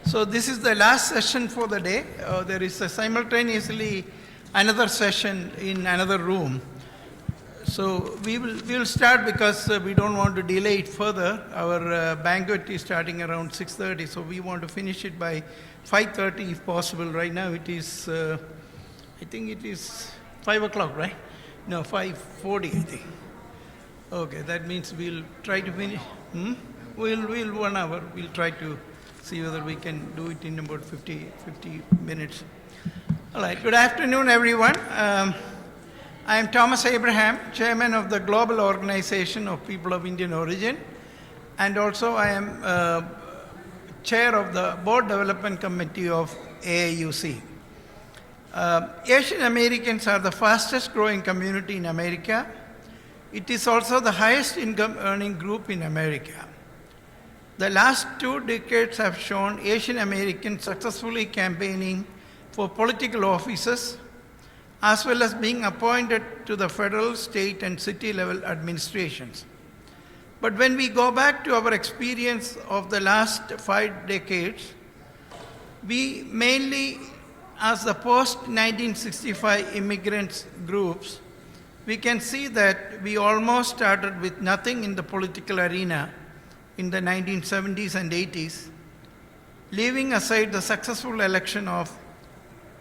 So this is the last session for the day. There is simultaneously another session in another room. So we will start because we don't want to delay it further. Our banquet is starting around 6:30, so we want to finish it by 5:30 if possible. Right now it is, I think it is 5 o'clock, right? No, 5:40, I think. Okay, that means we'll try to finish. We'll 1 hour. We'll try to see whether we can do it in about 50 minutes. All right, good afternoon, everyone. I am Thomas Abraham, Chairman of the Global Organization of People of Indian Origin, and also I am Chair of the Board Development Committee of AIUC. Asian Americans are the fastest growing community in America. It is also the highest income earning group in America. The last 2 decades have shown Asian Americans successfully campaigning for political offices, as well as being appointed to the federal, state, and city level administrations. But when we go back to our experience of the last 5 decades, we mainly, as the post-1965 immigrants groups, we can see that we almost started with nothing in the political arena in the 1970s and 80s, leaving aside the successful election of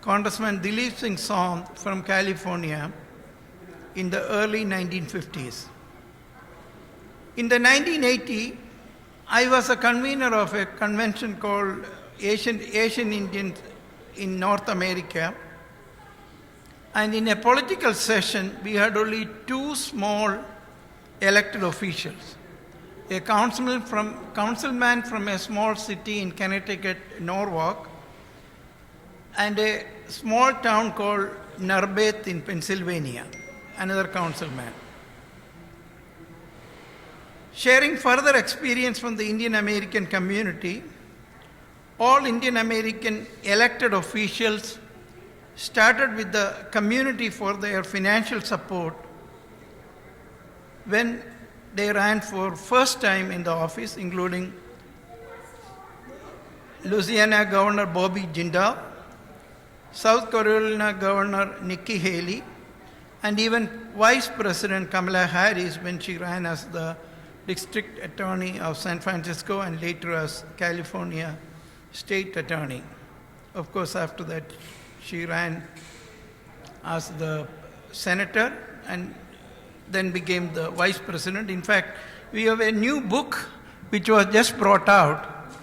Congressman Dilip Singh Song from California in the early 1950s. In the 1980s, I was a convener of a convention called Asian Indians in North America. And in a political session, we had only 2 small elected officials. A councilman from a small city in Connecticut, Norwalk, and a small town called Narberth in Pennsylvania, another councilman. Sharing further experience from the Indian American community, all Indian American elected officials started with the community for their financial support when they ran for first time in the office, including Louisiana Governor Bobby Jindal, South Carolina Governor Nikki Haley, and even Vice President Kamala Harris when she ran as the District Attorney of San Francisco and later as California State Attorney. Of course, after that, she ran as the Senator and then became the Vice President. In fact, we have a new book which was just brought out.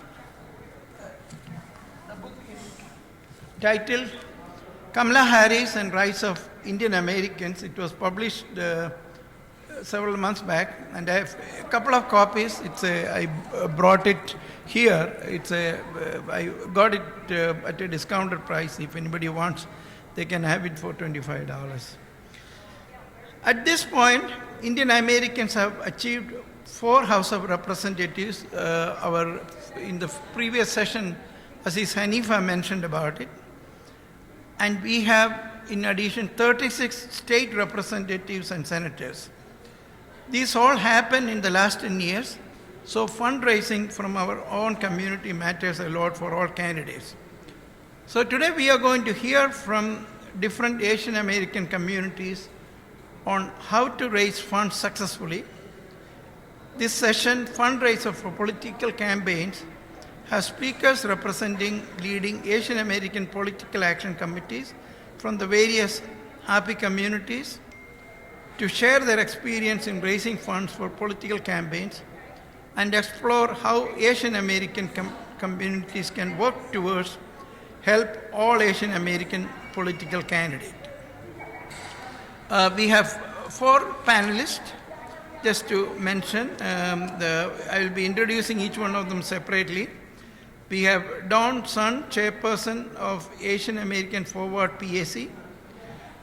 The book is titled Kamala Harris and Rise of Indian Americans. It was published several months back, and I have a couple of copies. I brought it here. I got it at a discounted price. If anybody wants, they can have it for $25. At this point, Indian Americans have achieved 4 House of Representatives. In the previous session, Aziz Hanifa mentioned about it. And we have, in addition, 36 state representatives and senators. These all happened in the last 10 years, so fundraising from our own community matters a lot for all candidates. So today we are going to hear from different Asian American communities on how to raise funds successfully. This session, Fundraiser for Political Campaigns, has speakers representing leading Asian American political action committees from the various happy communities to share their experience in raising funds for political campaigns and explore how Asian American communities can work towards help all Asian American political candidates. We have 4 panelists, just to mention. I will be introducing each one of them separately. We have Dawn Sun, Chairperson of Asian American Forward PAC.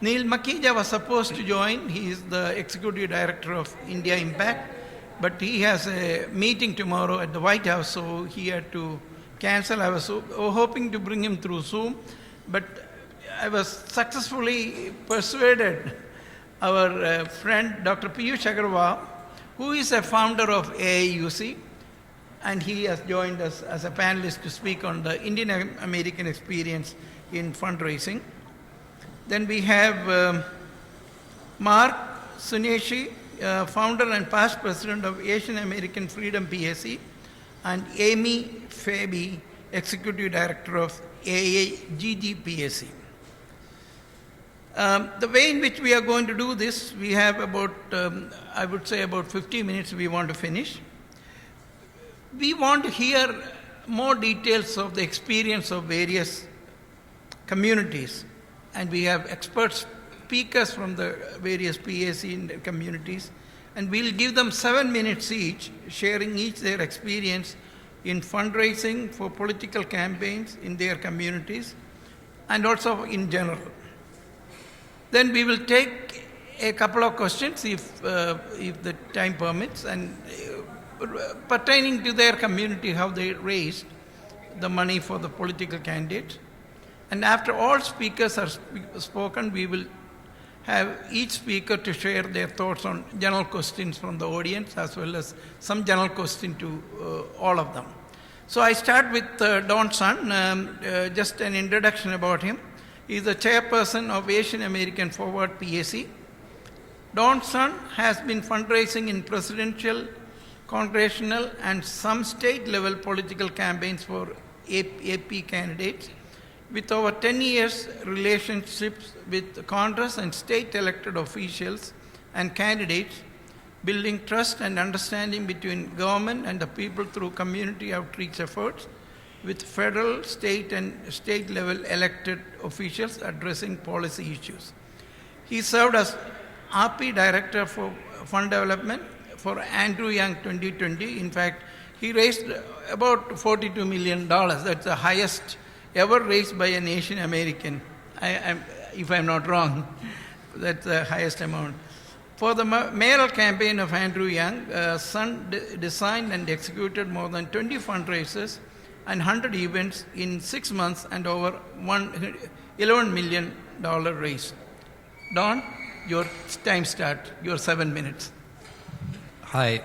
Neil Makija was supposed to join. He is the Executive Director of India Impact, but he has a meeting tomorrow at the White House, so he had to cancel. I was hoping to bring him through Zoom, but I was successfully persuaded our friend Dr. Piyush Agarwal, who is a founder of AIUC, and he has joined us as a panelist to speak on the Indian American experience in fundraising. Then we have Mark Suneshi, founder and past president of Asian American Freedom PSC, and Amy Fabi, executive director of AAGG PSC. The way in which we are going to do this, we have about, I would say about 50 minutes we want to finish. We want to hear more details of the experience of various communities, and we have expert speakers from the various PAC and communities, and we'll give them 7 minutes each, sharing each their experience in fundraising for political campaigns in their communities and also in general. Then we will take a couple of questions if the time permits, and pertaining to their community, how they raised the money for the political candidates. And after all speakers are spoken, we will have each speaker to share their thoughts on general questions from the audience, as well as some general question to all of them. So I start with Don Sun, just an introduction about him. He is the chairperson of Asian American Forward PAC. Don Sun has been fundraising in presidential, congressional, and some state-level political campaigns for AP candidates, with over 10 years relationships with Congress and state elected officials and candidates, building trust and understanding between government and the people through community outreach efforts, with federal, state, and state-level elected officials addressing policy issues. He served as RP Director for Fund Development for Andrew Young 2020. In fact, he raised about $42 million. That's the highest ever raised by an Asian American, if I'm not wrong. That's the highest amount. For the mayoral campaign of Andrew Young, Sun designed and executed more than 20 fundraisers and 100 events in 6 months and over $11 million raised. Don, your time start, your 7 minutes. Hi,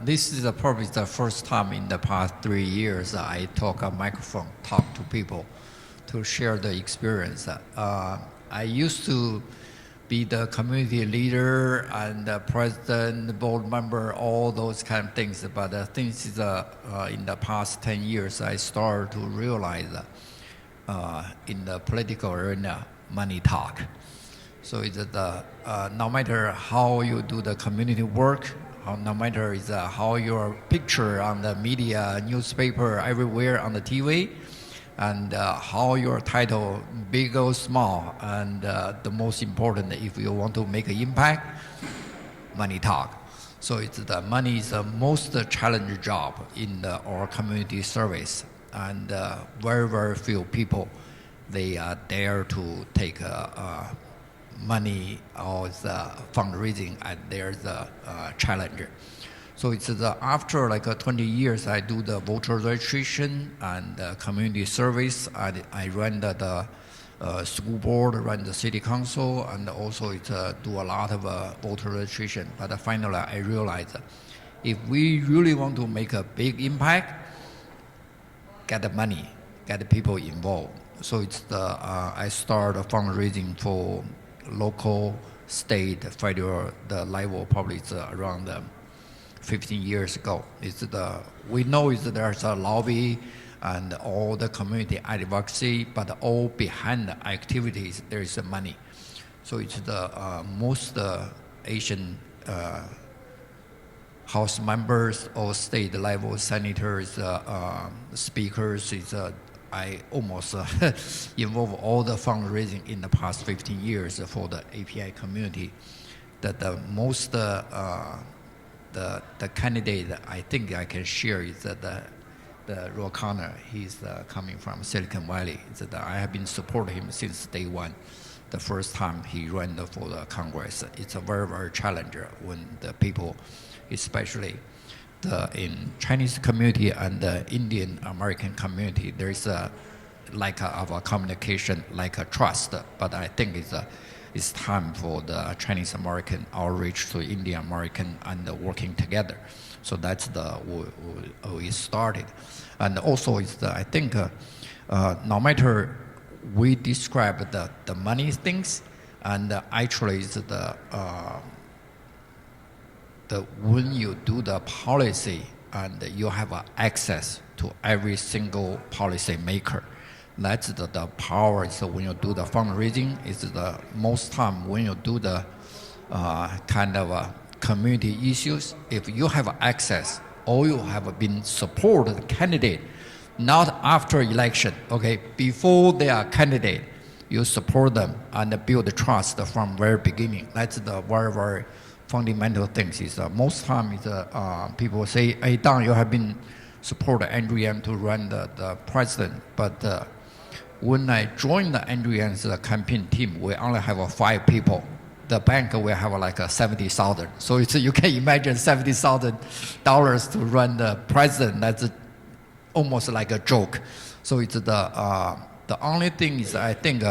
this is probably the first time in the past 3 years I talk on microphone, talk to people to share the experience. I used to be the community leader and the president, board member, all those kind of things. But the things is, in the past 10 years, I started to realize in the political arena, money talk. So it's no matter how you do the community work, no matter is how your picture on the media, newspaper, everywhere on the TV, and how your title, big or small, and the most important, if you want to make an impact, money talk. So it's the money is the most challenging job in our community service, and very, very few people, they dare to take money or the fundraising, and there's a challenge. So it's after like 20 years, I do the voter registration and community service. I run the school board, run the city council, and also do a lot of voter registration. But finally, I realized if we really want to make a big impact, get the money, get the people involved. So it's I started fundraising for local, state, federal, the level probably is around 15 years ago. We know there's a lobby and all the community advocacy, but all behind the activities there is money. So it's the most Asian House members or state level senators, speakers. I almost involve all the fundraising in the past 15 years for the API community. That the most the candidate I think I can share is the Ro Khanna. He's coming from Silicon Valley. I have been supporting him since day one. The first time he ran for the Congress, it's a very, very challenging when the people, especially in Chinese community and the Indian American community, there's a lack of a communication, like a trust. But I think it's it's time for the Chinese American outreach to Indian American and working together. So that's we started. And also, I think no matter we describe the money things, and actually it's when you do the policy and you have access to every single policy maker. That's the power. Is when you do the fundraising. Is the most time when you do the kind of community issues. If you have access, or you have been supported candidate, not after election. Okay, before they are candidate, you support them and build trust from very beginning. That's the very, very fundamental things. Is most time is people say, "Hey, Dang, you have been support Andrew Yang to run the president," but when I joined the Andrew Yang's campaign team, we only have 5 people. The bank will have like 70,000. So you can imagine $70,000 to run the president. That's almost like a joke. So it's the only thing is I think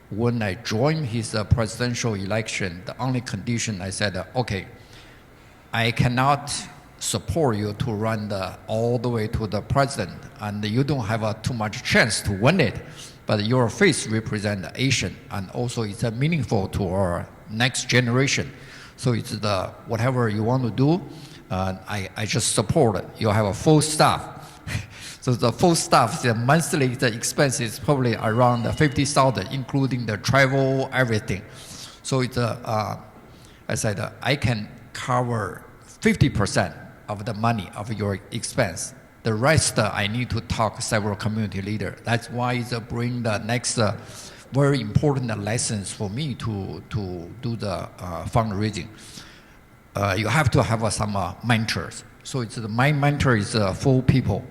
when I joined his presidential election, the only condition I said, okay, I cannot support you to run all the way to the president, and you don't have too much chance to win it, but your face represent Asian, and also it's meaningful to our next generation. So it's whatever you want to do, I just support it. You have a full staff. So the full staff, the monthly expense is probably around 50,000, including the travel, everything. So it's I said I can cover 50% of the money of your expense. The rest I need to talk several community leaders. That's why it's bring the next very important lessons for me to do the fundraising. You have to have some mentors. So my mentor is 4 people.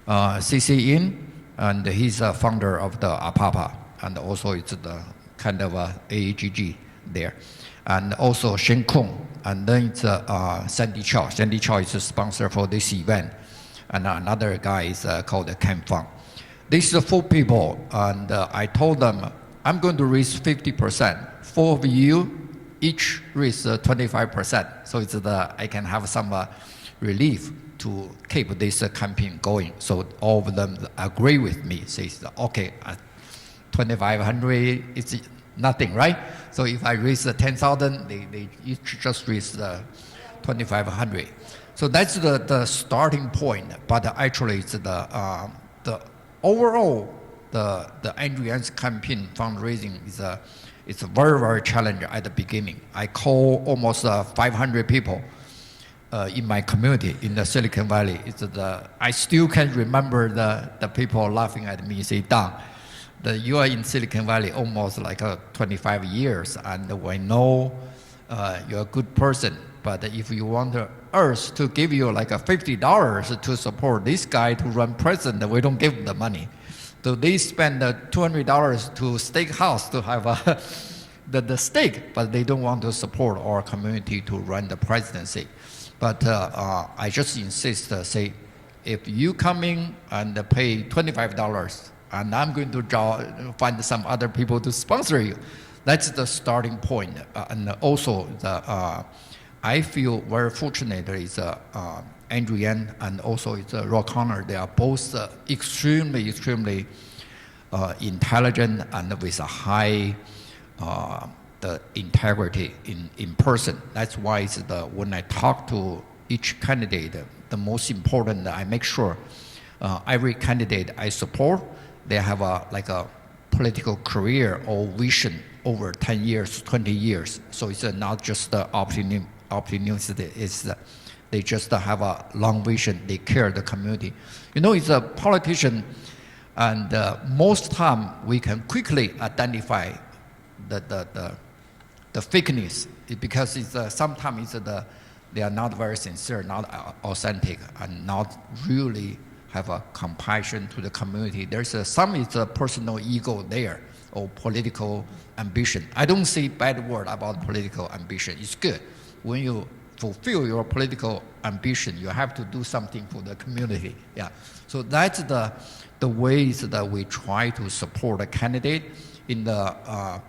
CC In, and he's a founder of the APAPA, and also it's the kind of AAGG there. And also Shen Kong, and then it's Sandy Chow. Sandy Chow is a sponsor for this event. And another guy is called Ken Fang. These are 4 people, and I told them, I'm going to raise 50%. 4 of you each raise 25%. So I can have some relief to keep this campaign going. So all of them agree with me, says, okay, 2,500 is nothing, right? So if I raise 10,000, they each just raise 2,500. So that's the starting point. But actually, it's the overall the Andrew Yang's campaign fundraising it's a very, very challenging at the beginning. I call almost 500 people in my community in the Silicon Valley. I still can remember the people laughing at me, say, "Dang, you are in Silicon Valley almost like 25 years, and we know you're a good person. But if you want us to give you like $50 to support this guy to run president, we don't give them the money." So they spend $200 to steakhouse to have the steak, but they don't want to support our community to run the presidency. But I just insist, say, if you come in and pay $25, and I'm going to find some other people to sponsor you, that's the starting point. And also, I feel very fortunate is Andrew Yang and also it's Roy Connor. They are both extremely intelligent and with a high the integrity in person. That's why it's when I talk to each candidate, the most important, I make sure every candidate I support, they have a political career or vision over 10 years, 20 years. So it's not just the opportunity, it's they just have a long vision, they care the community. You know, it's a politician, and most time we can quickly identify the fakeness, because sometimes they are not very sincere, not authentic, and not really have a compassion to the community. There's some is a personal ego there, or political ambition. I don't say bad word about political ambition. It's good. When you fulfill your political ambition, you have to do something for the community. Yeah. So that's the ways that we try to support a candidate. In the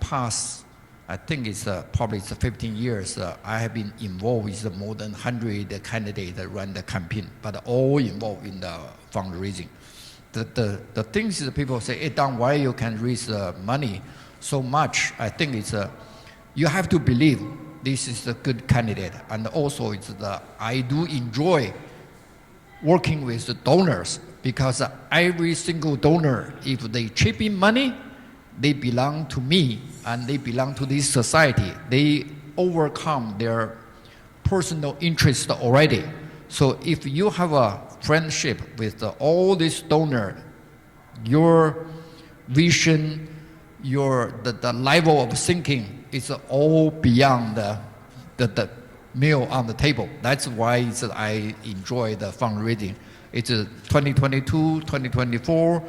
past I think it's probably it's 15 years. I have been involved with more than 100 candidates that run the campaign, but all involved in the fundraising. The things that people say, hey, Don, why you can raise money so much? I think it's you have to believe this is a good candidate, and also I do enjoy working with the donors, because every single donor, if they chip in money, they belong to me and they belong to this society. They overcome their personal interest already. So if you have a friendship with all these donors, your vision, the level of thinking is all beyond the meal on the table. That's why I enjoy the fundraising. It's 2022, 2024,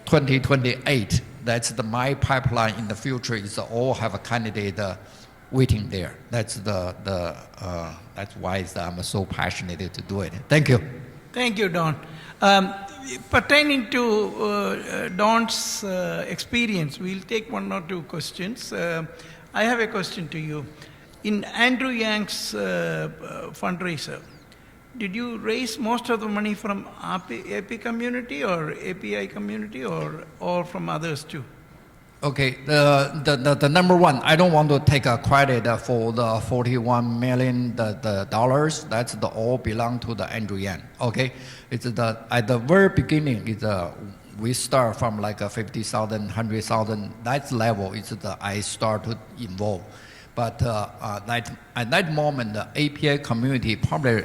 2028. That's my pipeline in the future. Is all have a candidate waiting there. That's that's why I'm so passionate to do it. Thank you. Thank you, Don. Pertaining to Don's experience, we'll take one or two questions. I have a question to you. In Andrew Yang's fundraiser, did you raise most of the money from AP community or API community, or from others too? Okay, the number one, I don't want to take a credit for the 41 million dollars. That's all belong to the Andrew Yang. Okay, it's at the very beginning. We start from like a 50,000, 100,000. That level is I start to involve. But at that moment, the API community probably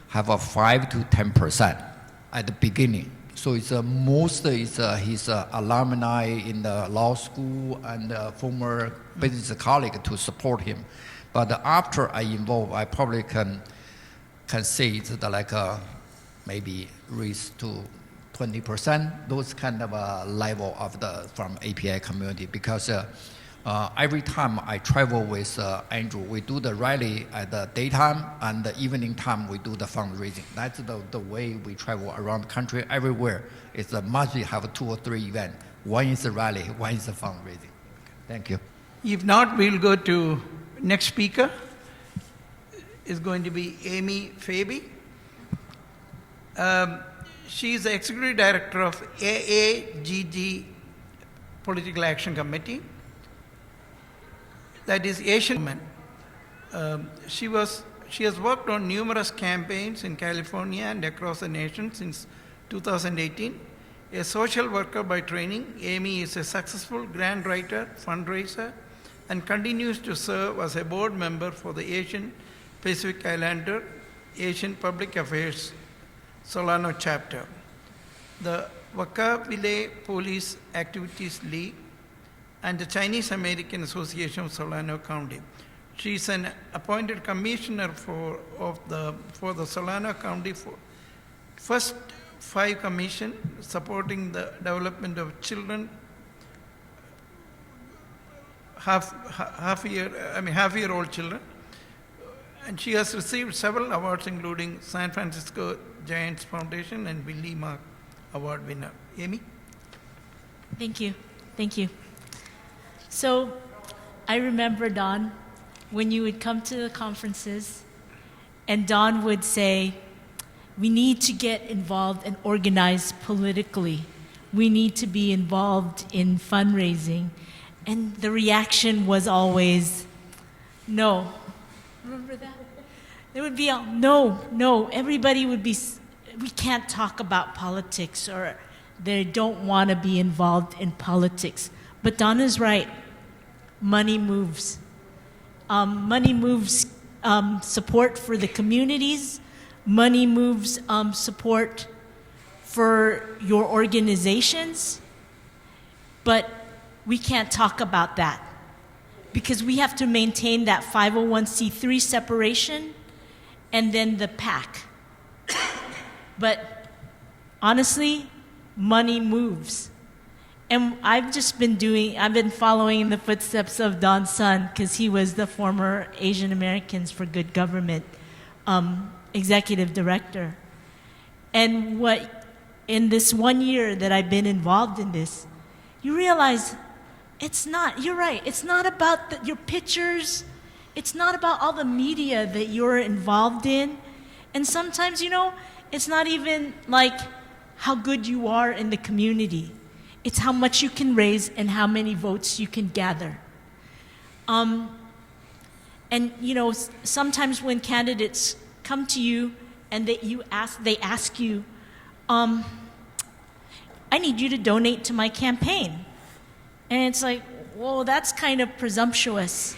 have a 5 to 10% at the beginning. So it's mostly his alumni in the law school and former business colleague to support him. But after I involve, I probably can say it's like maybe raise to 20%. Those kind of a level of from API community, because every time I travel with Andrew, we do the rally at the daytime, and the evening time we do the fundraising. That's the way we travel around the country. Everywhere it's must have 2 or 3 events. One is a rally, one is a fundraising. Thank you. If not, we'll go to next speaker. Is going to be Amy Faby. She is the executive director of AAGG Political Action Committee. That is Asian woman. She has worked on numerous campaigns in California and across the nation since 2018. A social worker by training, Amy is a successful grant writer, fundraiser, and continues to serve as a board member for the Asian Pacific Islander Asian Public Affairs Solano chapter, the Wakaville Police Activities League, and the Chinese American Association of Solano County. She is an appointed commissioner for the Solano County for first 5 commission supporting the development of children, half-year-old children. And she has received several awards, including San Francisco Giants Foundation and Willie Mark Award winner. Amy? Thank you. Thank you. So I remember, Don, when you would come to the conferences and Don would say, we need to get involved and organize politically. We need to be involved in fundraising. And the reaction was always, no. Remember that? There would be no. Everybody would be, we can't talk about politics, or they don't want to be involved in politics. But Donna's right. Money moves. Money moves support for the communities. Money moves support for your organizations. But we can't talk about that because we have to maintain that 501c3 separation and then the PAC. But honestly, money moves. And I've been following in the footsteps of Don's son, because he was the former Asian Americans for Good Government executive director. And in this 1 year that I've been involved in this, you realize It's not. You're right. It's not about your pictures. It's not about all the media that you're involved in. And sometimes, it's not even like how good you are in the community. It's how much you can raise and how many votes you can gather. And sometimes when candidates come to you and they ask you, I need you to donate to my campaign. And it's like, whoa, that's kind of presumptuous.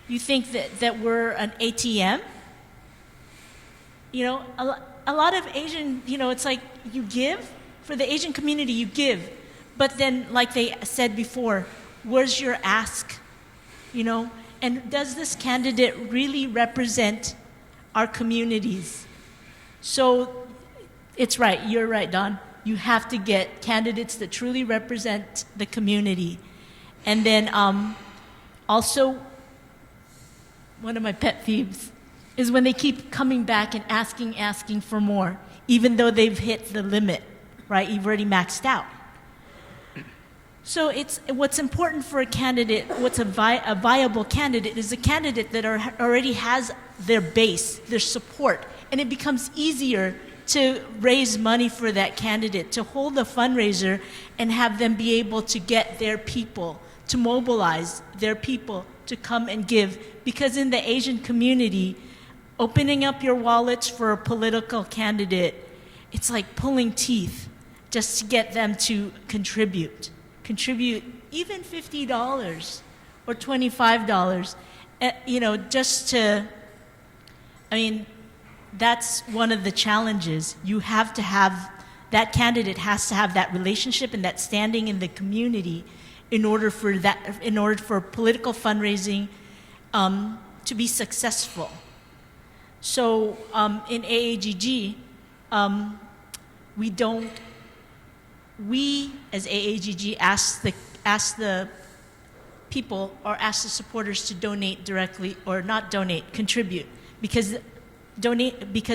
You think that we're an ATM? A lot of Asian, it's like you give, for the Asian community you give, but then like they said before, where's your ask? And does this candidate really represent our communities? So it's right, you're right, Don. You have to get candidates that truly represent the community. And then also, one of my pet peeves is when they keep coming back and asking for more, even though they've hit the limit, right? You've already maxed out. So what's important for a candidate, what's a viable candidate, is a candidate that already has their base, their support, and it becomes easier to raise money for that candidate, to hold a fundraiser and have them be able to get their people, to mobilize their people to come and give. Because in the Asian community, opening up your wallets for a political candidate, it's like pulling teeth just to get them to contribute even $50 or $25, just to, that's one of the challenges. You have to have, that candidate has to have that relationship and that standing in the community in order for political fundraising to be successful. So in AAGG, we as AAGG ask the people or ask the supporters to donate directly, or not donate, contribute, because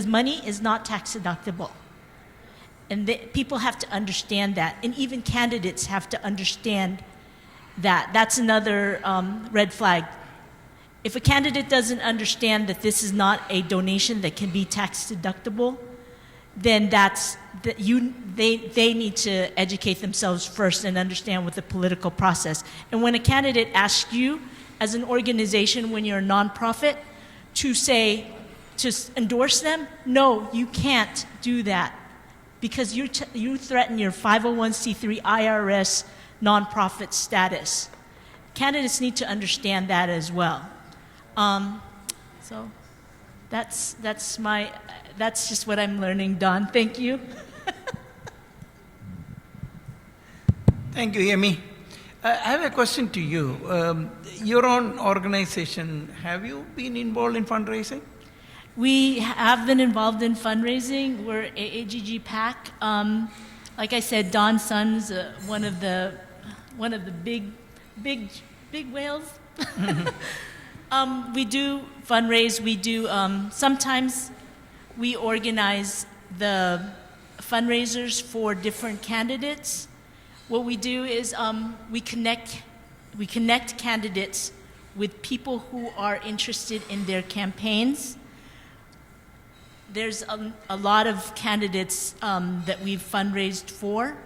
money is not tax deductible. And people have to understand that, and even candidates have to understand that. That's another red flag. If a candidate doesn't understand that this is not a donation that can be tax deductible, then they need to educate themselves first and understand what the political process. And when a candidate asks you, as an organization, when you're a nonprofit, to endorse them, no, you can't do that, because you threaten your 501c3 IRS nonprofit status. Candidates need to understand that as well. So that's just what I'm learning, Don. Thank you. Thank you, Amy. I have a question to you. Your own organization, have you been involved in fundraising? We have been involved in fundraising. We're AAGG PAC. Like I said, Don's son's one of the big whales. We do fundraise. We do sometimes we organize the fundraisers for different candidates. What we do is we connect candidates with people who are interested in their campaigns. There's a lot of candidates that we've fundraised for.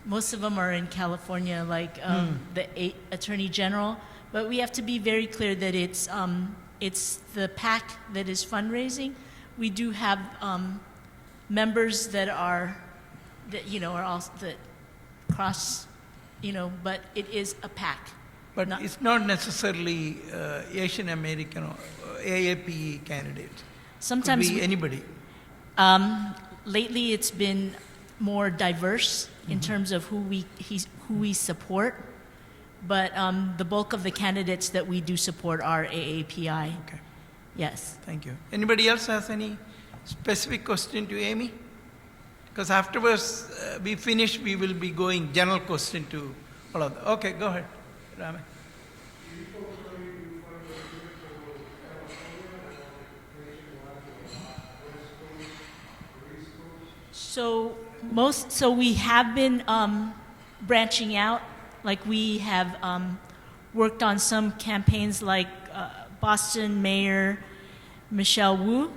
Most of them are in California, like the Attorney General. But we have to be very clear that it's the PAC that is fundraising. We do have members that are also that cross, but it is a PAC. But it's not necessarily Asian American or AAP candidate. Sometimes could be anybody. Lately, it's been more diverse in terms of who we support, but the bulk of the candidates that we do support are AAPI. Okay. Yes. Thank you. Anybody else has any specific question to Amy? Because afterwards we finish, we will be going general question to all of them. Okay, go ahead, Rame. So we have been branching out. Like we have worked on some campaigns like Boston Mayor Michelle Wu,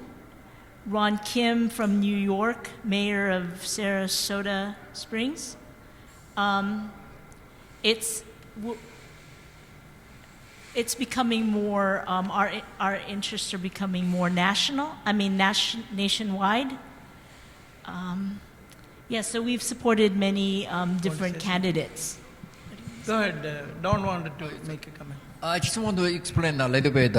Ron Kim from New York, Mayor of Sarasota Springs. It's becoming more, our interests are becoming more national, nationwide. So we've supported many different candidates. Go ahead, Don wanted to make a comment. I just want to explain a little bit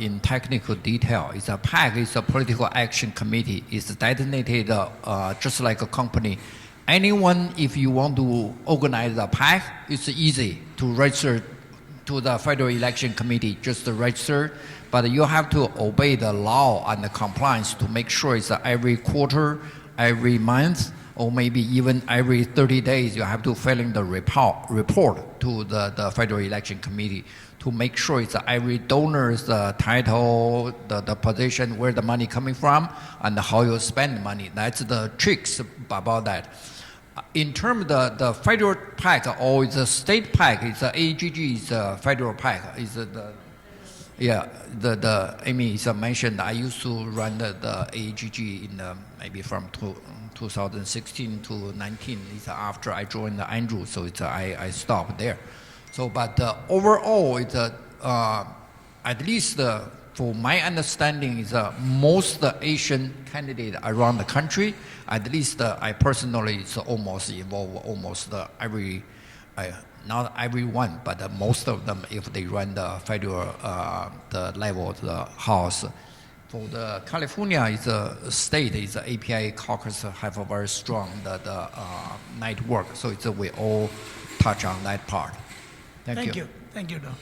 in technical detail. It's a PAC, it's a political action committee. It's designated just like a company. Anyone, if you want to organize a PAC, it's easy to register to the Federal Election Committee, just to register. But you have to obey the law and the compliance to make sure it's every quarter, every month, or maybe even every 30 days, you have to fill in the report to the Federal Election Committee to make sure it's every donor's title, the position, where the money coming from, and how you spend money. That's the tricks about that. In terms of the federal PAC or the state PAC, it's AGG, it's a federal PAC. It's Amy mentioned I used to run the AGG in maybe from 2016 to 19. It's after I joined Andrew, so I stopped there. So, but overall, it's at least for my understanding, is most Asian candidates around the country. At least I personally is almost involved almost every. Not everyone, but most of them, if they run the federal the level, the House. For the California, is a state, is a API caucus have a very strong the network. So it's we all touch on that part. Thank you. Thank you, Don.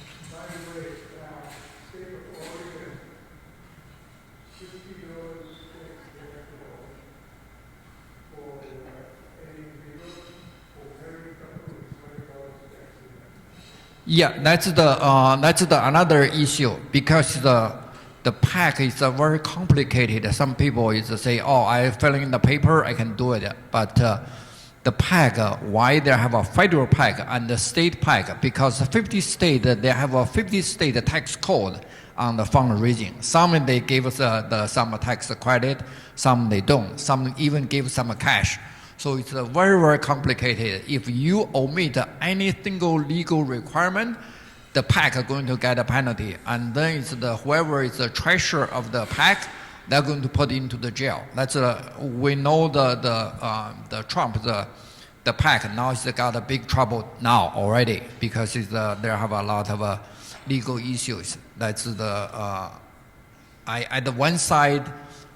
Yeah, that's the another issue because the PAC is very complicated. Some people is say, oh, I fill in the paper, I can do it. But the PAC, why they have a federal PAC and the state PAC? Because 50 states, they have a 50 state tax code on the fundraising. Some they give us some tax credit, some they don't. Some even give some cash. So it's very, very complicated. If you omit any single legal requirement, the PAC are going to get a penalty. And then it's whoever is the treasurer of the PAC, they're going to put into the jail. That's we know the Trump, the PAC now has got a big trouble now already because they have a lot of legal issues. That's at the one side,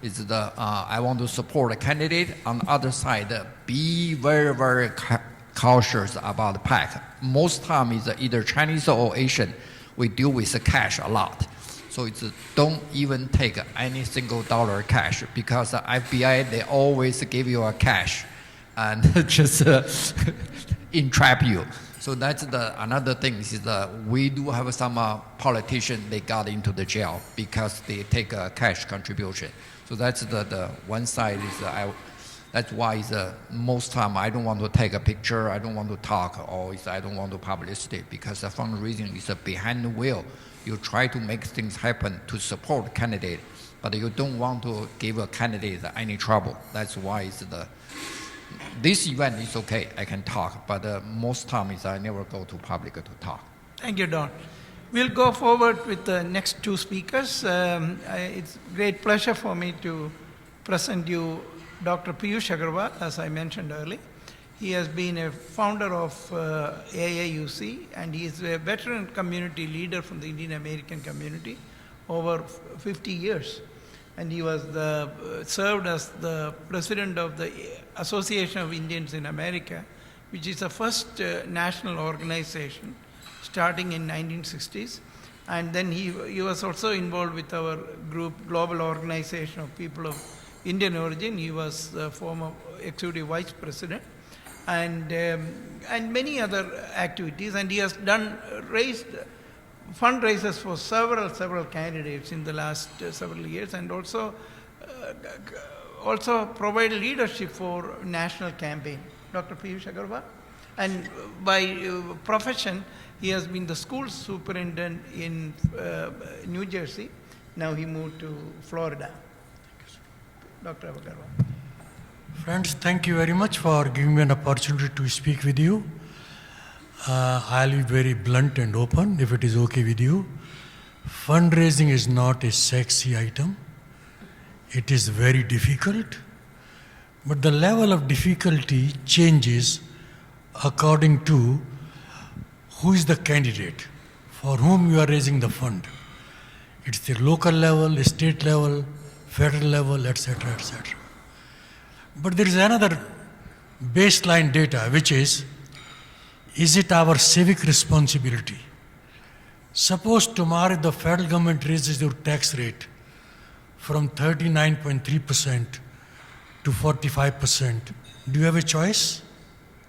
is I want to support a candidate. On the other side, be very, very cautious about the PAC. Most time is either Chinese or Asian. We deal with the cash a lot. So don't even take any single dollar cash because the FBI, they always give you a cash and just entrap you. So that's another thing is we do have some politicians, they got into the jail because they take a cash contribution. So that's the one side is that's why most time I don't want to take a picture, I don't want to talk, or I don't want to publicity because the fundraising is behind the wheel. You try to make things happen to support candidate, but you don't want to give a candidate any trouble. That's why this event is okay, I can talk, but most times I never go to public to talk. Thank you, Don. We'll go forward with the next two speakers. It's a great pleasure for me to present you Dr. Piyush Agarwal, as I mentioned earlier. He has been a founder of AAUC, and he is a veteran community leader from the Indian American community over 50 years. And he was served as the president of the Association of Indians in America, which is the first national organization starting in 1960s. And then he was also involved with our group, Global Organization of People of Indian Origin. He was the former executive vice president, and many other activities. And he has raised fundraisers for several candidates in the last several years, and also provide leadership for national campaign. Dr. Piyush Agarwal. And by profession, he has been the school superintendent in New Jersey. Now he moved to Florida. Dr. Agarwal. Friends, thank you very much for giving me an opportunity to speak with you. I'll be very blunt and open, if it is okay with you. Fundraising is not a sexy item. It is very difficult, but the level of difficulty changes according to who is the candidate for whom you are raising the fund. It's the local level, state level, federal level, etc., etc. But there is another baseline data, which is it our civic responsibility? Suppose tomorrow the federal government raises your tax rate from 39.3% to 45%. Do you have a choice?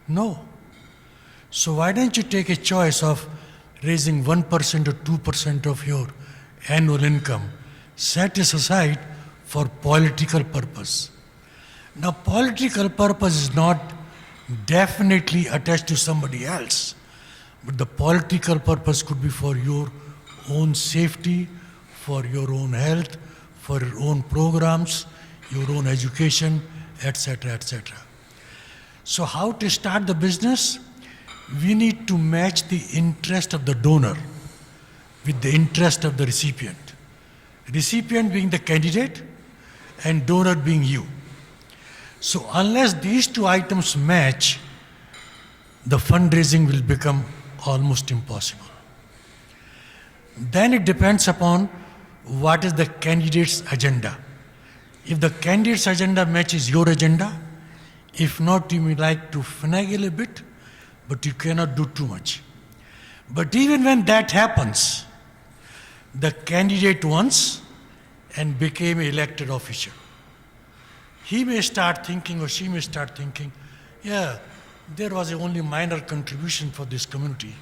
No. So why don't you take a choice of raising 1% or 2% of your annual income, set it aside for political purpose. Now, political purpose is not definitely attached to somebody else, but the political purpose could be for your own safety, for your own health, for your own programs, your own education, etc., etc. So how to start the business? We need to match the interest of the donor with the interest of the recipient. Recipient being the candidate and donor being you. So unless these two items match, the fundraising will become almost impossible. Then it depends upon what is the candidate's agenda. If the candidate's agenda matches your agenda, if not, you may like to finagle a bit, but you cannot do too much. But even when that happens, the candidate wants and became an elected official. He may start thinking, or she may start thinking, yeah, there was a only minor contribution for this community.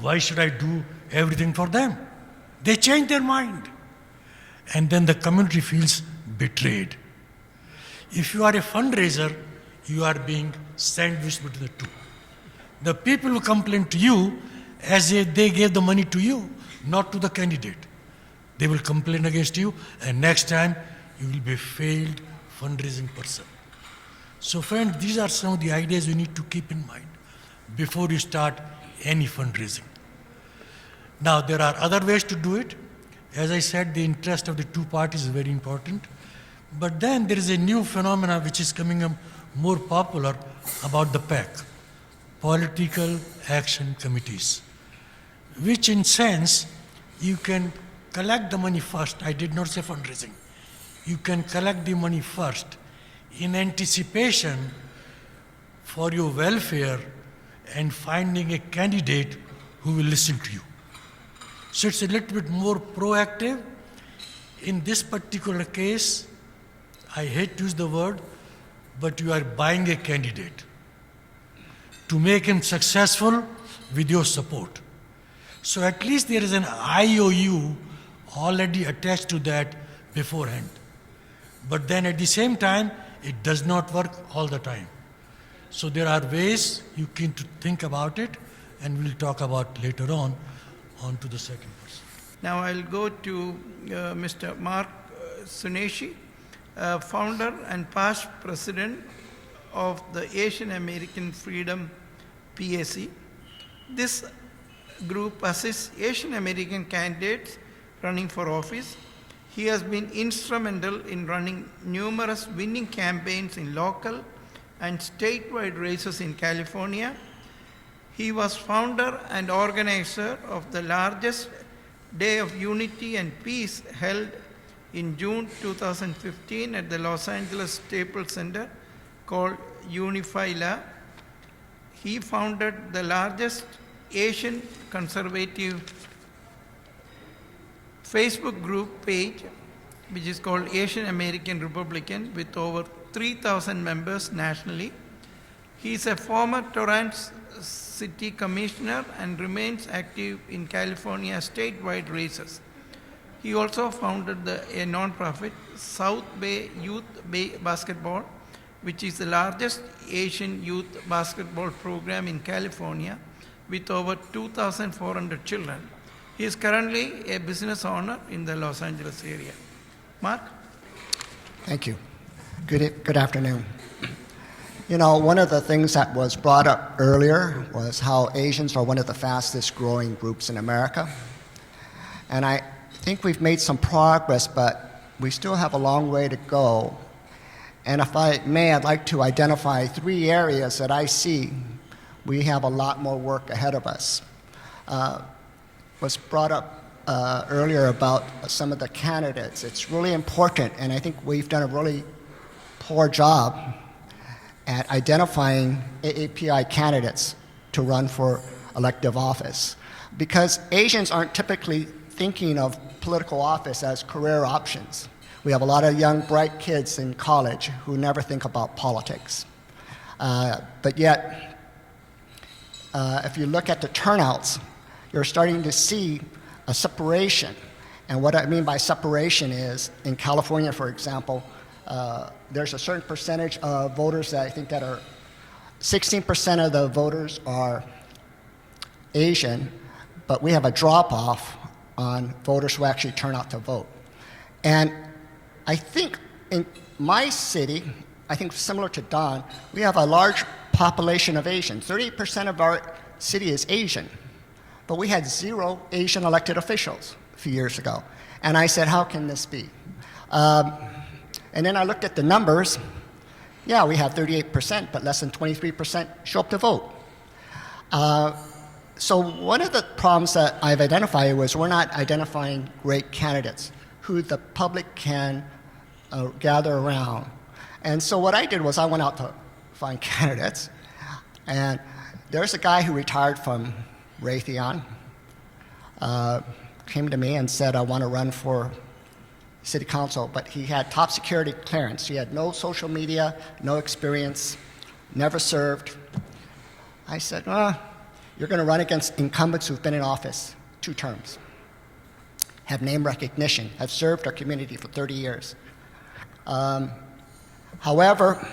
Why should I do everything for them? They change their mind. And then the community feels betrayed. If you are a fundraiser, you are being sandwiched between the two. The people who complain to you as if they gave the money to you, not to the candidate. They will complain against you, and next time you will be a failed fundraising person. So friends, these are some of the ideas you need to keep in mind before you start any fundraising. Now, there are other ways to do it. As I said, the interest of the two parties is very important. But then there is a new phenomenon which is coming up more popular about the PAC, Political Action Committees, which in sense, you can collect the money first. I did not say fundraising. You can collect the money first in anticipation for your welfare and finding a candidate who will listen to you. So it's a little bit more proactive. In this particular case, I hate to use the word, but you are buying a candidate to make him successful with your support. So at least there is an IOU already attached to that beforehand. But then at the same time, it does not work all the time. So there are ways you can think about it, and we'll talk about later on to the second person. Now I'll go to Mr. Mark Suneshi, founder and past president of the Asian American Freedom PAC. This group assists Asian American candidates running for office. He has been instrumental in running numerous winning campaigns in local and statewide races in California. He was founder and organizer of the largest Day of Unity and Peace held in June 2015 at the Los Angeles Staples Center called Unify-La. He founded the largest Asian conservative Facebook group page, which is called Asian American Republican, with over 3,000 members nationally. He is a former Torrance City Commissioner and remains active in California statewide races. He also founded a non-profit South Bay Youth Basketball which is the largest Asian youth basketball program in California with over 2,400 children. He is currently a business owner in the Los Angeles area. Mark? Thank you. Good afternoon. You know, one of the things that was brought up earlier was how Asians are one of the fastest growing groups in America. And I think we've made some progress, but we still have a long way to go. And if I may, I'd like to identify 3 areas that I see we have a lot more work ahead of us. Was brought up earlier about some of the candidates. It's really important, and I think we've done a really poor job at identifying AAPI candidates to run for elective office, because Asians aren't typically thinking of political office as career options. We have a lot of young, bright kids in college who never think about politics. But yet, if you look at the turnouts, you're starting to see a separation. And what I mean by separation is, in California, for example, there's a certain percentage of voters that I think that are, 16% of the voters are Asian, but we have a drop-off on voters who actually turn out to vote. And I think in my city, I think similar to Don, we have a large population of Asians. 38% of our city is Asian, but we had 0 Asian elected officials a few years ago. And I said, how can this be? And then I looked at the numbers. Yeah, we have 38%, but less than 23% show up to vote. So one of the problems that I've identified was we're not identifying great candidates who the public can gather around. And so what I did was I went out to find candidates, and there's a guy who retired from Raytheon, came to me and said, I want to run for city council, but he had top security clearance. He had no social media, no experience, never served. I said, you're going to run against incumbents who've been in office 2 terms, have name recognition, have served our community for 30 years. However,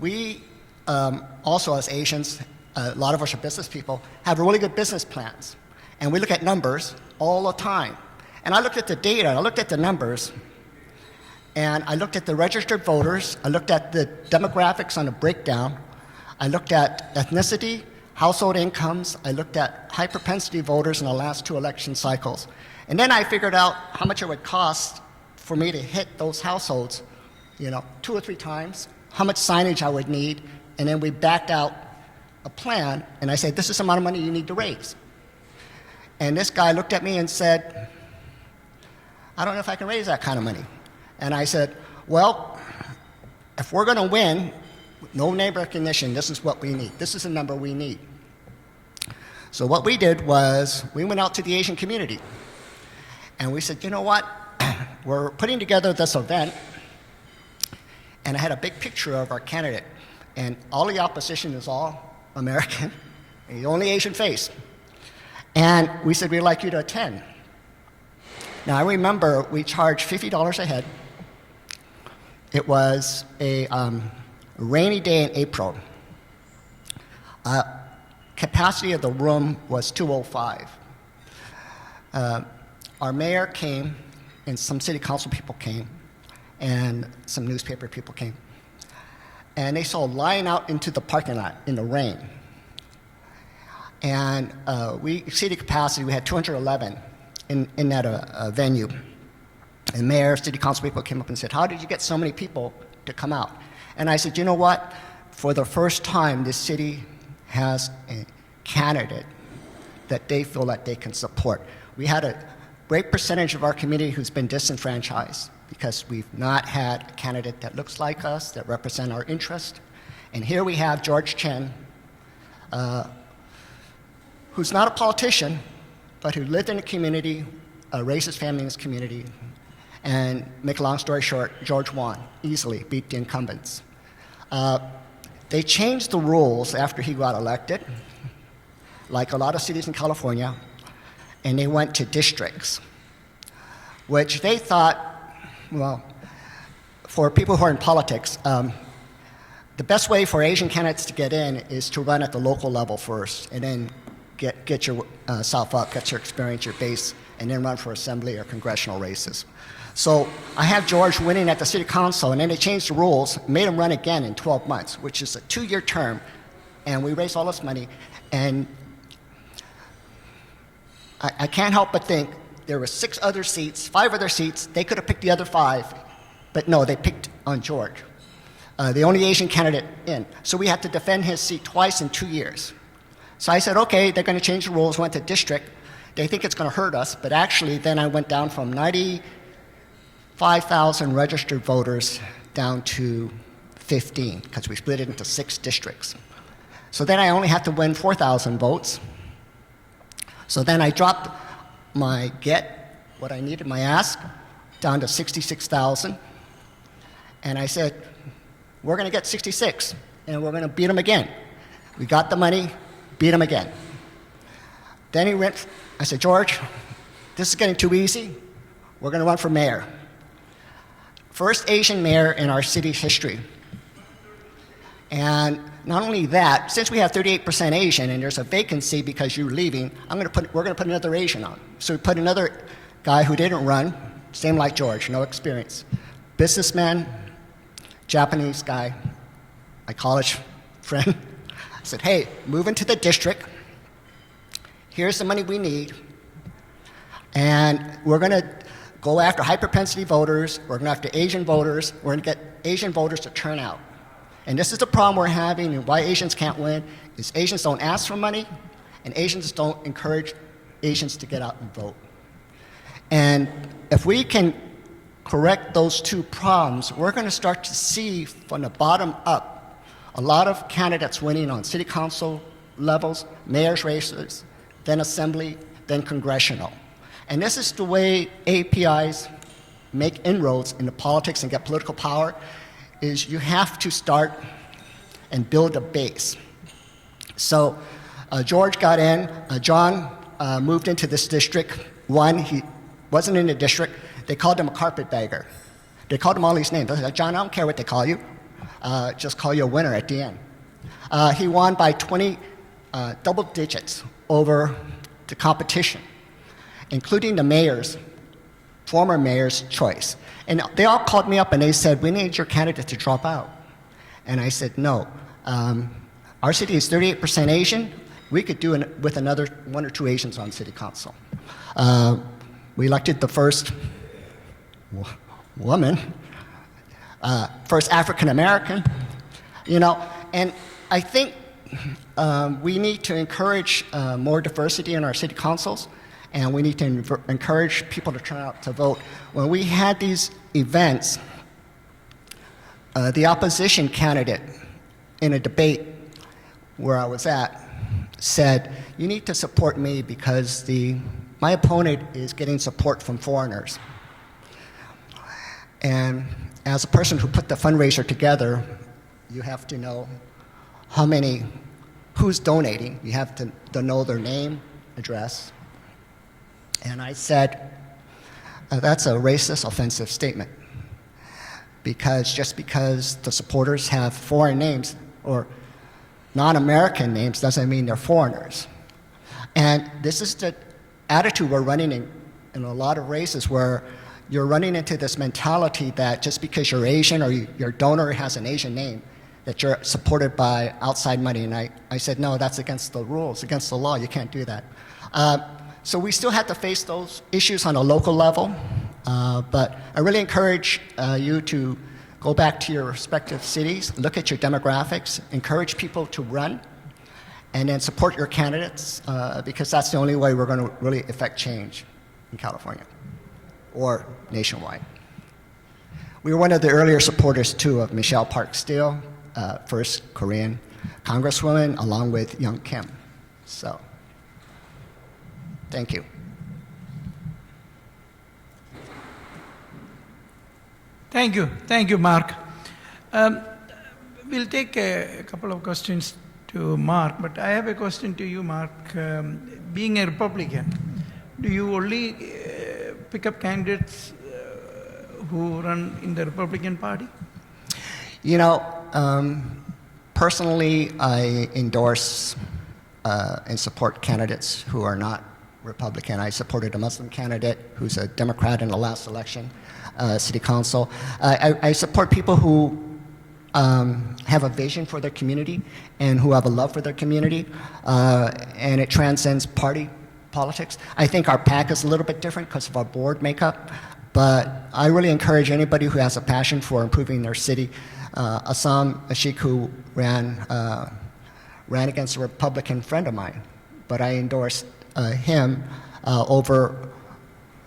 we also, as Asians, a lot of us are business people, have really good business plans. And we look at numbers all the time. And I looked at the data, I looked at the numbers, and I looked at the registered voters, I looked at the demographics on the breakdown, I looked at ethnicity, household incomes, I looked at high propensity voters in the last 2 election cycles. And then I figured out how much it would cost for me to hit those households, 2 or 3 times, how much signage I would need, and then we backed out a plan, and I said, this is the amount of money you need to raise. And this guy looked at me and said, I don't know if I can raise that kind of money. And I said, well, if we're going to win, no name recognition, this is what we need. This is the number we need. So what we did was we went out to the Asian community, and we said, you know what? We're putting together this event, and I had a big picture of our candidate, and all the opposition is all American, and the only Asian face. And we said, we'd like you to attend. Now, I remember we charged $50 a head. It was a rainy day in April. Capacity of the room was 205. Our mayor came, and some city council people came, and some newspaper people came. And they saw a line out into the parking lot in the rain. And we exceeded capacity. We had 211 in that venue. And mayor, city council people came up and said, how did you get so many people to come out? And I said, you know what? For the first time, this city has a candidate that they feel that they can support. We had a great percentage of our community who's been disenfranchised because we've not had a candidate that looks like us, that represent our interest. And here we have George Chen, who's not a politician, but who lived in the community, raised his family in this community, and make a long story short, George won easily, beat the incumbents. They changed the rules after he got elected, like a lot of cities in California, and they went to districts, which they thought, well, for people who are in politics, the best way for Asian candidates to get in is to run at the local level first, and then get yourself up, get your experience, your base, and then run for assembly or congressional races. So I have George winning at the city council, and then they changed the rules, made him run again in 12 months, which is a 2-year term, and we raised all this money, and I can't help but think there were 5 other seats, they could have picked the other 5, but no, they picked on George, the only Asian candidate in. So we had to defend his seat twice in 2 years. So I said, okay, they're going to change the rules, went to district. They think it's going to hurt us, but actually then I went down from 95,000 registered voters down to 15, because we split it into 6 districts. So then I only had to win 4,000 votes. So then I dropped my what I needed, my ask, down to 66,000. And I said, we're going to get 66, and we're going to beat them again. We got the money, beat them again. Then I said, George, this is getting too easy. We're going to run for mayor. First Asian mayor in our city's history. And not only that, since we have 38% Asian and there's a vacancy because you're leaving, we're going to put another Asian on. So we put another guy who didn't run, same like George, no experience. Businessman, Japanese guy, my college friend. I said, hey, move into the district. Here's the money we need. And we're going to go after high-propensity voters. We're going to after Asian voters. We're going to get Asian voters to turn out. And this is the problem we're having, and why Asians can't win, is Asians don't ask for money, and Asians don't encourage Asians to get out and vote. And if we can correct those 2 problems, we're going to start to see from the bottom up a lot of candidates winning on city council levels, mayor's races, then assembly, then congressional. And this is the way APIs make inroads into politics and get political power, is you have to start and build a base. So George got in, John moved into this district, won, he wasn't in the district, they called him a carpetbagger. They called him all these names. They said, John, I don't care what they call you, just call you a winner at the end. He won by 20 double digits over the competition, including the mayor's, former mayor's choice. And they all called me up and they said, we need your candidate to drop out. And I said, no. Our city is 38% Asian. We could do it with another 1 or 2 Asians on city council. We elected the first woman, first African American, and I think we need to encourage more diversity in our city councils, and we need to encourage people to turn out to vote. When we had these events, the opposition candidate in a debate where I was at said, you need to support me because my opponent is getting support from foreigners. And as a person who put the fundraiser together, you have to know who's donating. You have to know their name, address. And I said, that's a racist, offensive statement. Just because the supporters have foreign names or non-American names doesn't mean they're foreigners. And this is the attitude we're running in a lot of races, where you're running into this mentality that just because you're Asian or your donor has an Asian name, that you're supported by outside money. And I said, no, that's against the rules, against the law. You can't do that. So we still have to face those issues on a local level, but I really encourage you to go back to your respective cities, look at your demographics, encourage people to run, and then support your candidates, because that's the only way we're going to really affect change in California or nationwide. We were one of the earlier supporters, too, of Michelle Park Steele, first Korean Congresswoman, along with Young Kim. So, thank you. Thank you, Mark. We'll take a couple of questions to Mark, but I have a question to you, Mark. Being a Republican, do you only pick up candidates who run in the Republican Party? You know, personally, I endorse and support candidates who are not Republican. I supported a Muslim candidate who's a Democrat in the last election, city council. I support people who have a vision for their community and who have a love for their community, and it transcends party politics. I think our PAC is a little bit different because of our board makeup, but I really encourage anybody who has a passion for improving their city. Assam Ashik, who ran against a Republican friend of mine, but I endorsed him over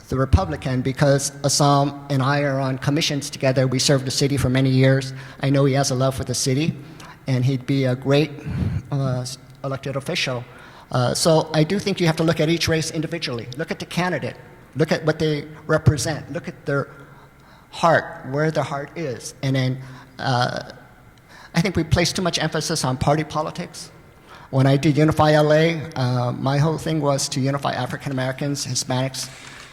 the Republican because Assam and I are on commissions together. We served the city for many years. I know he has a love for the city, and he'd be a great elected official. So I do think you have to look at each race individually. Look at the candidate. Look at what they represent. Look at their heart, where their heart is. And then I think we place too much emphasis on party politics. When I did Unify LA, my whole thing was to unify African Americans, Hispanics,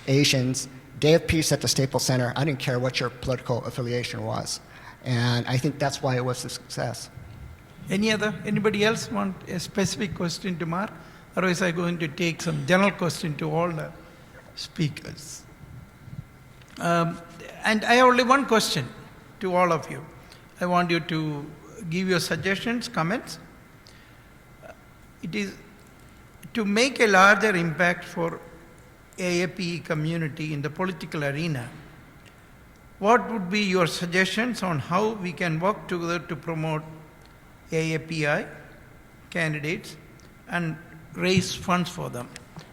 Asians, Day of Peace at the Staples Center. I didn't care what your political affiliation was. And I think that's why it was a success. Anybody else want a specific question to Mark? Otherwise, I'm going to take some general question to all the speakers. And I have only one question to all of you. I want you to give your suggestions, comments. It is to make a larger impact for AAPE community in the political arena. What would be your suggestions on how we can work together to promote AAPI candidates and raise funds for them?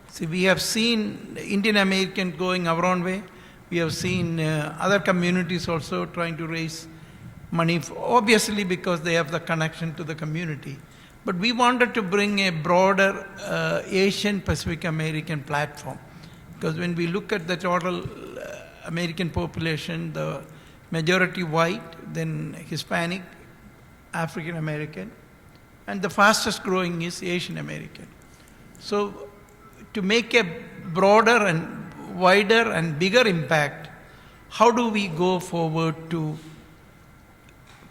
See, we have seen Indian American going our own way. We have seen other communities also trying to raise money, obviously because they have the connection to the community. But we wanted to bring a broader Asian Pacific American platform. Because when we look at the total American population, the majority white, then Hispanic, African American, and the fastest growing is Asian American. So to make a broader and wider and bigger impact, how do we go forward to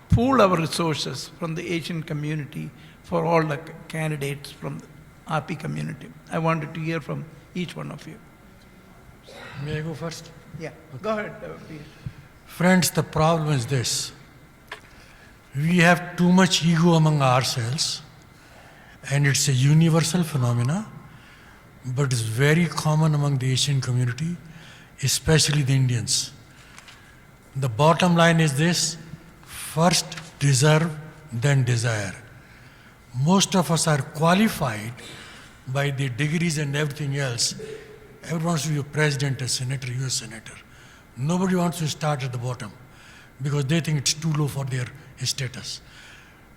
pool our resources from the Asian community for all the candidates from the RP community? I wanted to hear from each one of you. May I go first? Yeah, go ahead, please. Friends, the problem is this. We have too much ego among ourselves, and it's a universal phenomena, but it's very common among the Asian community, especially the Indians. The bottom line is this: first deserve, then desire. Most of us are qualified by the degrees and everything else. Everyone wants to be a president, a senator, US senator. Nobody wants to start at the bottom because they think it's too low for their status.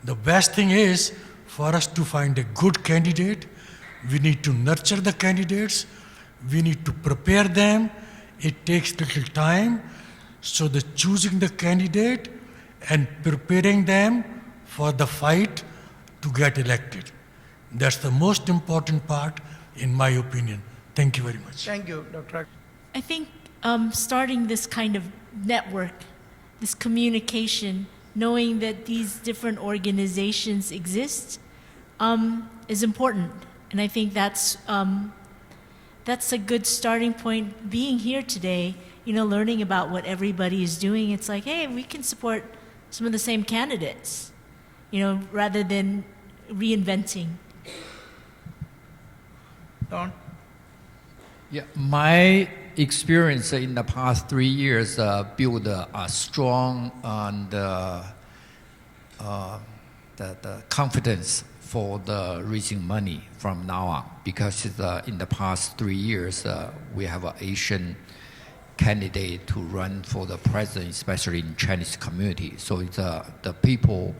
The best thing is for us to find a good candidate. We need to nurture the candidates. We need to prepare them. It takes little time. So the choosing the candidate and preparing them for the fight to get elected. That's the most important part, in my opinion. Thank you very much. Thank you, Dr. I think starting this kind of network, this communication, knowing that these different organizations exist, is important. And I think that's a good starting point. Being here today, learning about what everybody is doing, it's like, hey, we can support some of the same candidates, rather than reinventing. Don? Yeah, my experience in the past 3 years built a strong and the confidence for the raising money from now on, because in the past 3 years we have an Asian candidate to run for the president, especially in Chinese community. So it's, the people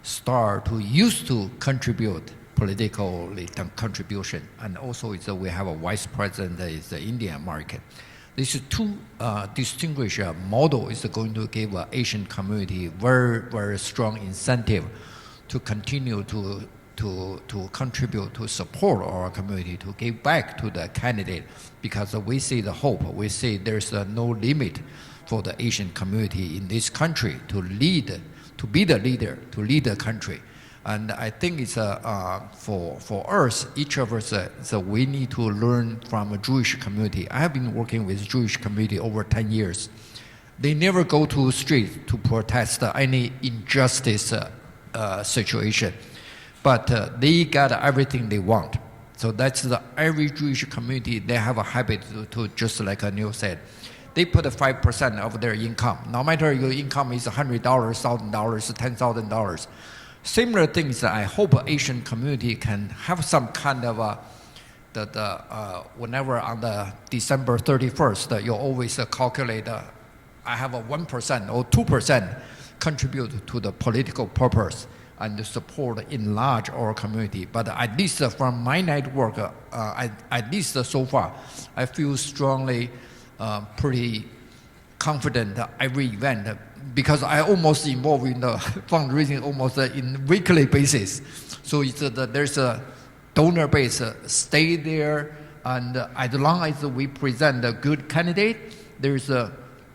start to used to contribute political contribution, and also we have a vice president that is the Indian American. These two distinguished model is going to give Asian community very, very strong incentive to continue to contribute, to support our community, to give back to the candidate, because we see the hope. We see there's no limit for the Asian community in this country to lead, to be the leader, to lead the country. And I think it's for us, each of us, so we need to learn from a Jewish community. I have been working with Jewish community over 10 years. They never go to street to protest any injustice situation, but they got everything they want. So that's every Jewish community, they have a habit to just like Neil said, they put 5% of their income. No matter your income is $100, $1,000, $10,000. Similar things, I hope Asian community can have some kind of whenever on the December 31st, you always calculate, I have a 1% or 2% contribute to the political purpose and support enlarge our community. But at least from my network, at least so far, I feel strongly, pretty confident that every event, because I almost involved in the fundraising almost in weekly basis. So it's, there's a donor base, stay there, and as long as we present a good candidate, there's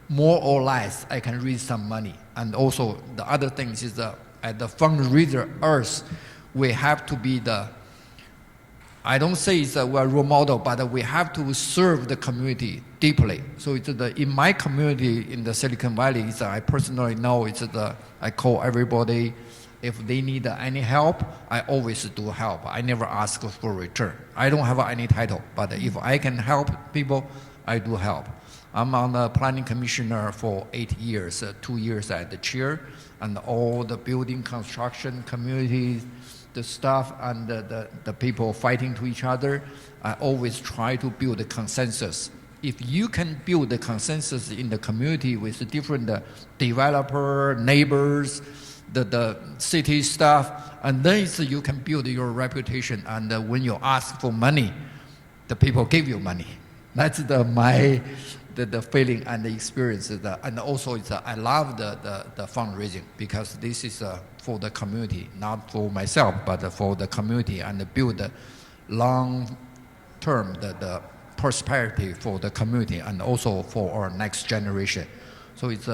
more or less I can raise some money. And also the other things is at the fundraiser us, we have to be the, I don't say it's a role model, but we have to serve the community deeply. So it's in my community in the Silicon Valley, I personally know I call everybody, if they need any help, I always do help. I never ask for return. I don't have any title, but if I can help people, I do help. I'm on the planning commissioner for 8 years, 2 years at the chair, and all the building construction communities, the staff and the people fighting to each other, I always try to build a consensus. If you can build a consensus in the community with the different developer, neighbors, the city staff, and then you can build your reputation. And when you ask for money, the people give you money. That's my feeling and the experience. And also, I love the fundraising because this is for the community, not for myself, but for the community, and build long-term the prosperity for the community and also for our next generation. So it's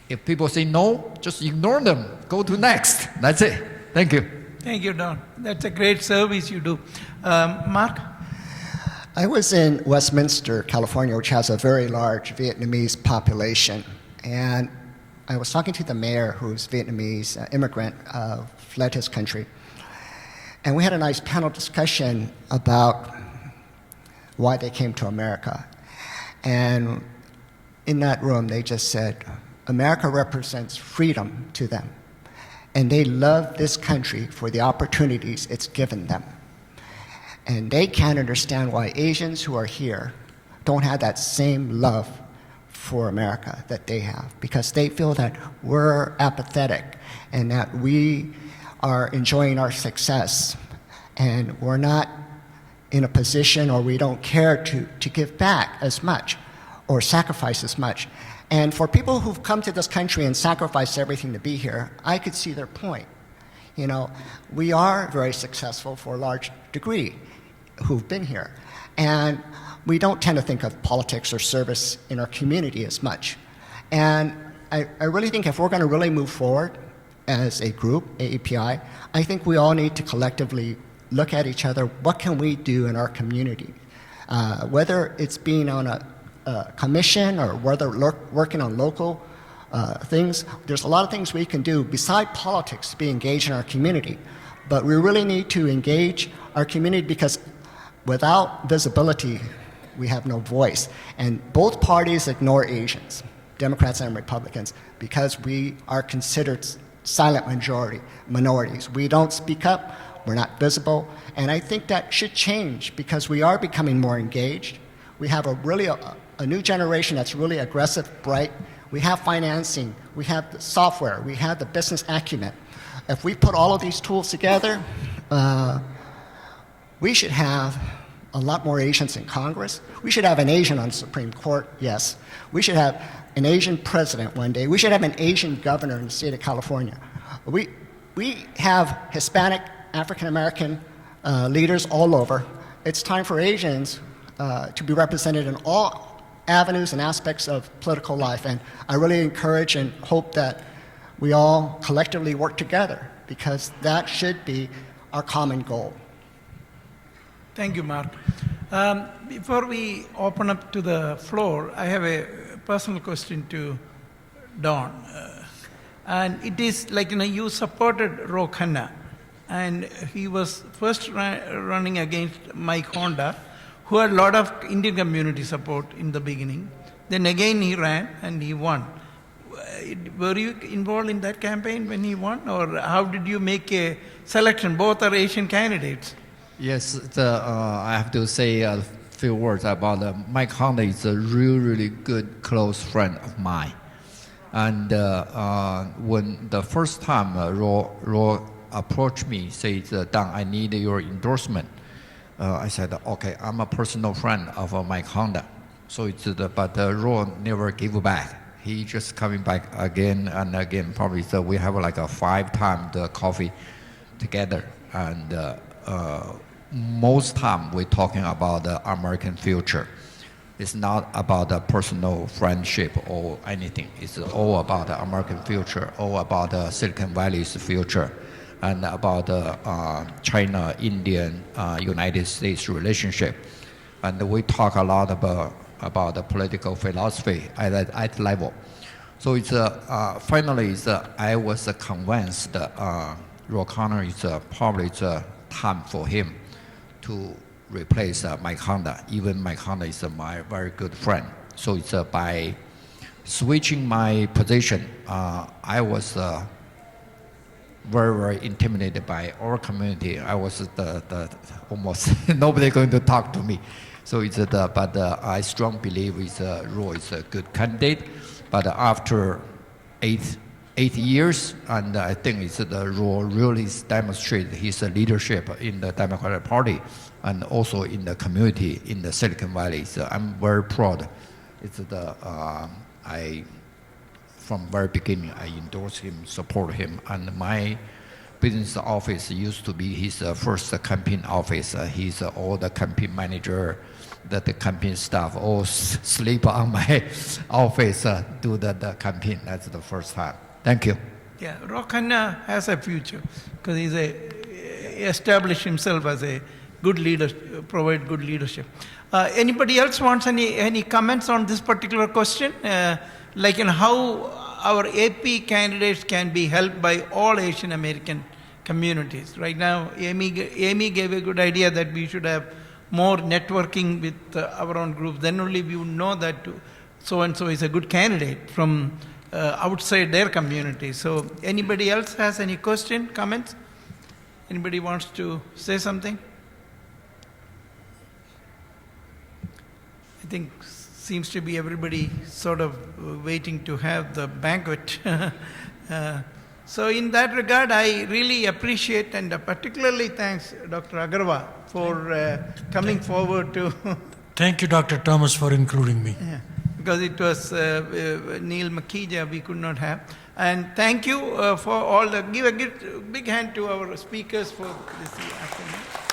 if people say no, just ignore them. Go to next. That's it. Thank you. Thank you, Don. That's a great service you do. Mark? I was in Westminster, California, which has a very large Vietnamese population. And I was talking to the mayor, who's Vietnamese immigrant, fled his country. And we had a nice panel discussion about why they came to America. And in that room, they just said, America represents freedom to them. And they love this country for the opportunities it's given them. And they can't understand why Asians who are here don't have that same love for America that they have, because they feel that we're apathetic and that we are enjoying our success and we're not in a position, or we don't care to give back as much or sacrifice as much. And for people who've come to this country and sacrificed everything to be here, I could see their point. You know, we are very successful for a large degree who've been here. And we don't tend to think of politics or service in our community as much. And I really think if we're going to really move forward as a group, AAPI, I think we all need to collectively look at each other. What can we do in our community? Whether it's being on a commission or whether working on local things, there's a lot of things we can do beside politics to be engaged in our community. But we really need to engage our community, because without visibility, we have no voice. And both parties ignore Asians, Democrats and Republicans, because we are considered silent minorities. We don't speak up, we're not visible, and I think that should change because we are becoming more engaged. We have a new generation that's really aggressive, bright. We have financing, we have the software, we have the business acumen. If we put all of these tools together, we should have a lot more Asians in Congress. We should have an Asian on the Supreme Court, yes. We should have an Asian president one day. We should have an Asian governor in the state of California. We have Hispanic, African American leaders all over. It's time for Asians to be represented in all avenues and aspects of political life. And I really encourage and hope that we all collectively work together, because that should be our common goal. Thank you, Mark. Before we open up to the floor, I have a personal question to Don. And it is like, you supported Ro Khanna, and he was first running against Mike Honda, who had a lot of Indian community support in the beginning. Then again he ran and he won. Were you involved in that campaign when he won, or how did you make a selection? Both are Asian candidates. Yes, I have to say a few words about Mike Honda. Is a really good close friend of mine. And when the first time Ro approached me, said, "Don, I need your endorsement." I said, "Okay, I'm a personal friend of Mike Honda." So but Ro never gave back. He just coming back again and again. Probably we have like a 5 times coffee together, and most time we're talking about the American future. It's not about the personal friendship or anything. It's all about the American future, all about the Silicon Valley's future, and about the China, Indian, United States relationship. And we talk a lot about the political philosophy at that level. So it's finally I was convinced that Ro Khanna is probably the time for him to replace Mike Honda. Even Mike Honda is my very good friend. So it's by switching my position, I was very intimidated by our community. I was the almost nobody going to talk to me. So but I strongly believe Ro is a good candidate. But after eight years, and I think Ro really demonstrated his leadership in the Democratic Party and also in the community in the Silicon Valley. So I'm very proud. From very beginning, I endorse him, support him, and my business office used to be his first campaign office. He's all the campaign manager, the campaign staff all sleep on my office, do the campaign. That's the first time. Thank you. Yeah, Ro Khanna has a future because he established himself as a good leader, provide good leadership. Anybody else wants any comments on this particular question? Like how our AP candidates can be helped by all Asian American communities. Right now, Amy gave a good idea that we should have more networking with our own group. Then only we would know that so-and-so is a good candidate from outside their community. So anybody else has any question, comments? Anybody wants to say something? I think seems to be everybody sort of waiting to have the banquet. So in that regard, I really appreciate and particularly thanks Dr. Agarwal for coming forward to... Thank you, Dr. Thomas, for including me. Yeah, because it was Neil Makija we could not have. And thank you for all give a big hand to our speakers for this afternoon.